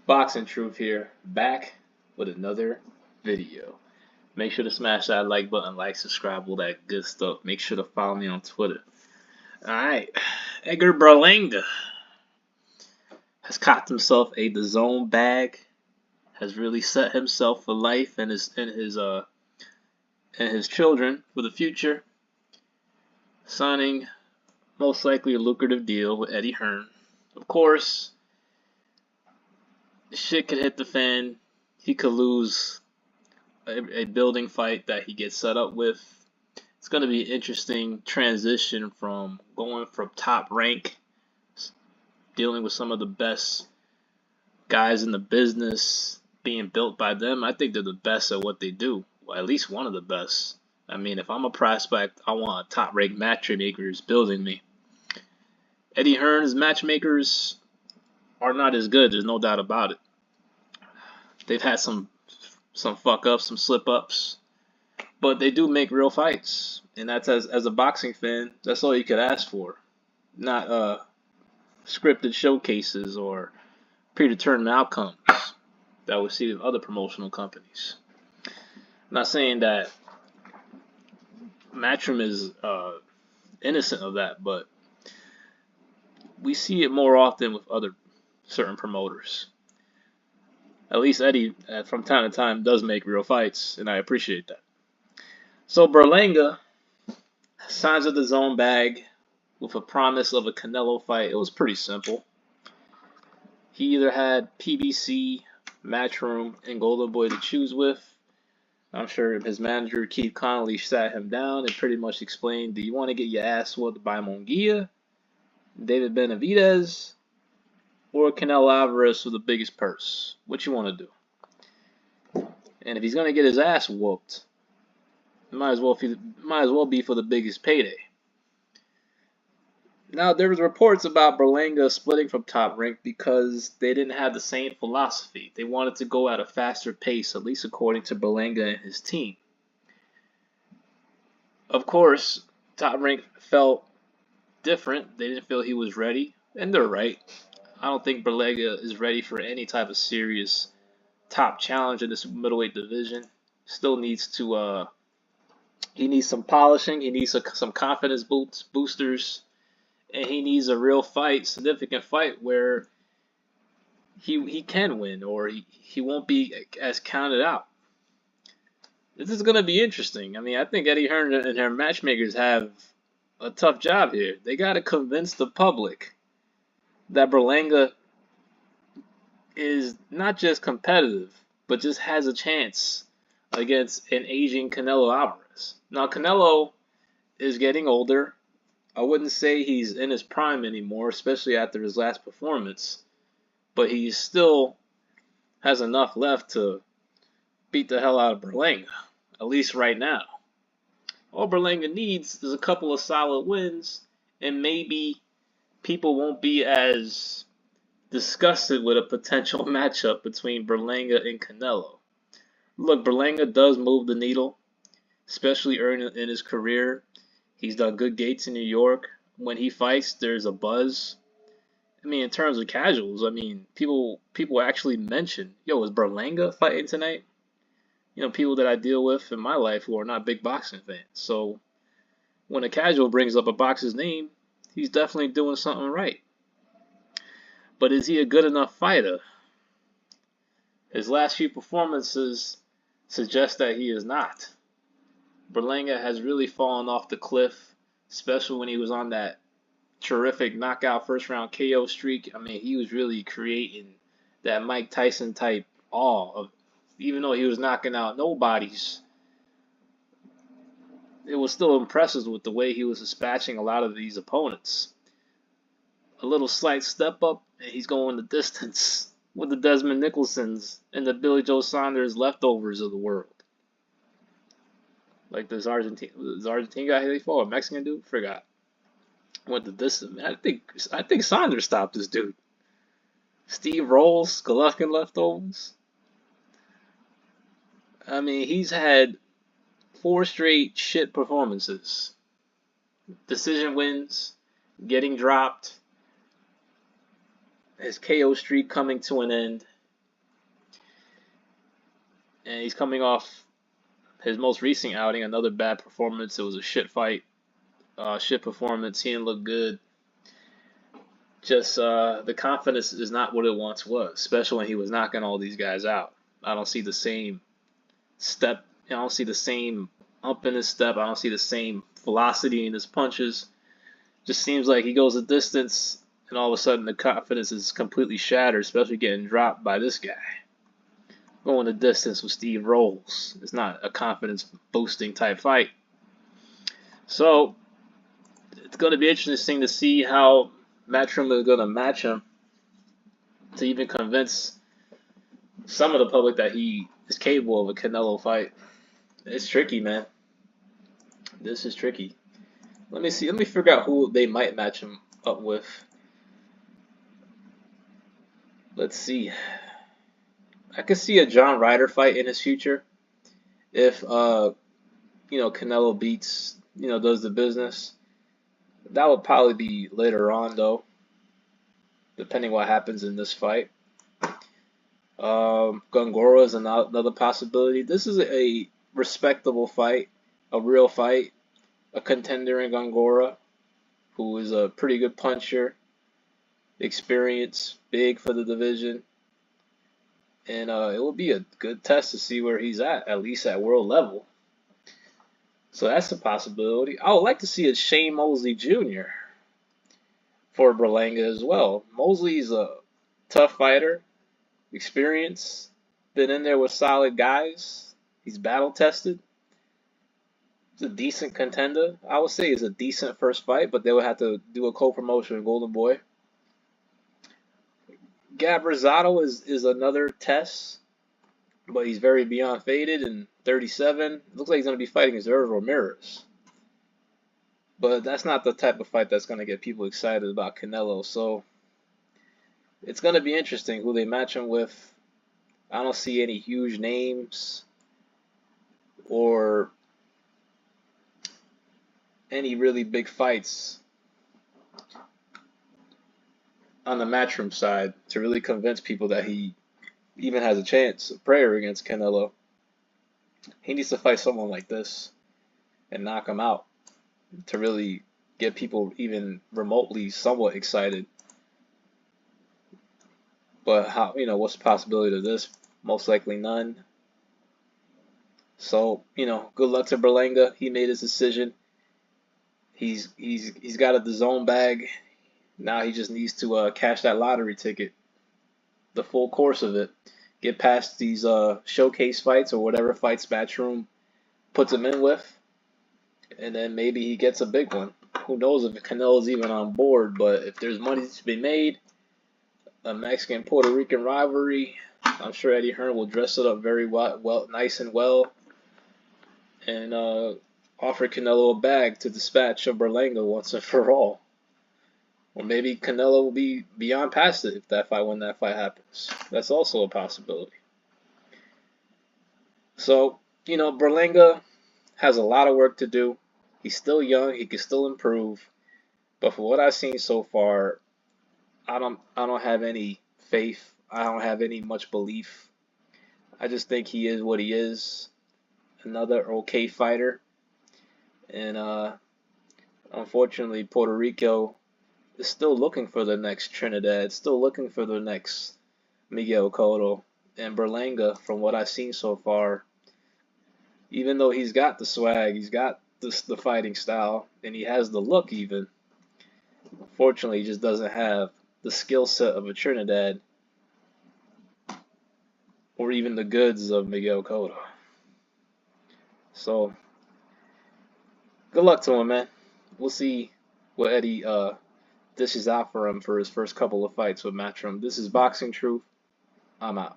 Boxing Truth here, back with another video. Make sure to smash that like button, like, subscribe, all that good stuff. Make sure to follow me on Twitter. Alright, Edgar Berlanga has copped himself a Dazn bag, has really set himself for life and his children for the future, signing most likely a lucrative deal with Eddie Hearn. Of course, shit could hit the fan. He could lose a building fight that he gets set up with. It's going to be an interesting transition from going from top rank, dealing with some of the best guys in the business, being built by them. I think they're the best at what they do. Well, at least one of the best. I mean, if I'm a prospect, I want top rank matchmakers building me. Eddie Hearn's matchmakers are not as good. There's no doubt about it. They've had some fuck ups, some slip ups, but they do make real fights, and that's as a boxing fan, that's all you could ask for. Not scripted showcases or predetermined outcomes that we see with other promotional companies. I'm not saying that Matchroom is innocent of that, but we see it more often with other certain promoters. At least Eddie, from time to time, does make real fights, and I appreciate that. So Berlanga signs a Dazn bag with a promise of a Canelo fight. It was pretty simple. He either had PBC, Matchroom, and Golden Boy to choose with. I'm sure his manager, Keith Connolly, sat him down and pretty much explained, do you want to get your ass whooped by Munguia, David Benavidez, or Canelo Alvarez for the biggest purse? What you want to do? And if he's going to get his ass whooped, it might as well be for the biggest payday. Now, there was reports about Berlanga splitting from Top Rank because they didn't have the same philosophy. They wanted to go at a faster pace, at least according to Berlanga and his team. Of course, Top Rank felt different. They didn't feel he was ready, and they're right. I don't think Berlanga is ready for any type of serious top challenge in this middleweight division. Still needs to, he needs some polishing. He needs some confidence boosters. And he needs a real fight, significant fight, where he can win, or he won't be as counted out. This is going to be interesting. I mean, I think Eddie Hearn and her matchmakers have a tough job here. They got to convince the public that Berlanga is not just competitive, but just has a chance against an aging Canelo Alvarez. Now, Canelo is getting older. I wouldn't say he's in his prime anymore, especially after his last performance, but he still has enough left to beat the hell out of Berlanga, at least right now. All Berlanga needs is a couple of solid wins, and maybe people won't be as disgusted with a potential matchup between Berlanga and Canelo. Look, Berlanga does move the needle, especially early in his career. He's done good gates in New York. When he fights, there's a buzz. I mean, in terms of casuals, I mean, people actually mention, yo, is Berlanga fighting tonight? You know, people that I deal with in my life who are not big boxing fans. So when a casual brings up a boxer's name, he's definitely doing something right. But is he a good enough fighter? His last few performances suggest that he is not. Berlanga has really fallen off the cliff, especially when he was on that terrific knockout first round KO streak. I mean, he was really creating that Mike Tyson type awe. Even though he was knocking out nobodies, it was still impressive with the way he was dispatching a lot of these opponents. A little slight step up, and he's going the distance with the Desmond Nicholsons and the Billy Joe Saunders leftovers of the world. Like this Argentine guy he fought, a Mexican dude, forgot. Went the distance. I think Saunders stopped this dude. Steve Rolls, Golovkin leftovers. I mean, he's had 4 straight shit performances. Decision wins, getting dropped, his KO streak coming to an end. and he's coming off his most recent outing, another bad performance. It was a shit fight, shit performance. He didn't look good. Just the confidence is not what it once was, especially when he was knocking all these guys out. I don't see the same step. I don't see the same up in his step. I don't see the same velocity in his punches. Just seems like he goes a distance, and all of a sudden the confidence is completely shattered, especially getting dropped by this guy. Going the distance with Steve Rolls. It's not a confidence boosting type fight. So it's going to be interesting to see how Matchroom is going to match him to even convince some of the public that he is capable of a Canelo fight. It's tricky, man. This is tricky. Let me see. Let me figure out who they might match him up with. Let's see. I could see a John Ryder fight in his future if Canelo beats, does the business. That would probably be later on though, depending what happens in this fight. Gongora is another possibility. This is a respectable fight, a real fight, a contender in Gongora, who is a pretty good puncher, experience, big for the division. And it will be a good test to see where he's at least at world level. So that's a possibility. I would like to see a Shane Mosley Jr. for Berlanga as well. Mosley's a tough fighter, experience, been in there with solid guys. He's battle tested. He's a decent contender. I would say it's a decent first fight, but they would have to do a co-promotion with Golden Boy. Gab Rosado is another test, but he's very beyond faded and 37. It looks like he's going to be fighting Israel Ramirez. But that's not the type of fight that's going to get people excited about Canelo. So it's going to be interesting who they match him with. I don't see any huge names or any really big fights on the Matchroom side to really convince people that he even has a chance of prayer against Canelo. He needs to fight someone like this and knock him out to really get people even remotely somewhat excited. But how, what's the possibility of this? Most likely none. So, good luck to Berlanga. He made his decision. He's got a DAZN bag. Now he just needs to cash that lottery ticket, the full course of it. Get past these showcase fights or whatever fights Matchroom puts him in with, and then maybe he gets a big one. Who knows if Canelo's even on board, but if there's money to be made, a Mexican-Puerto Rican rivalry, I'm sure Eddie Hearn will dress it up very well, nice and well, and offer Canelo a bag to dispatch of Berlanga once and for all. Or maybe Canelo will be beyond past it when that fight happens. That's also a possibility. So, Berlanga has a lot of work to do. He's still young. He can still improve. But for what I've seen so far, I don't have any faith. I don't have any much belief. I just think he is what he is. Another okay fighter. And unfortunately, Puerto Rico is still looking for the next Trinidad, still looking for the next Miguel Cotto. And Berlanga, from what I've seen so far, even though he's got the swag, he's got the fighting style, and he has the look even, unfortunately, he just doesn't have the skill set of a Trinidad or even the goods of Miguel Cotto. So, good luck to him, man. We'll see what Eddie dishes out for him for his first couple of fights with Matchroom. This is Boxing Truth. I'm out.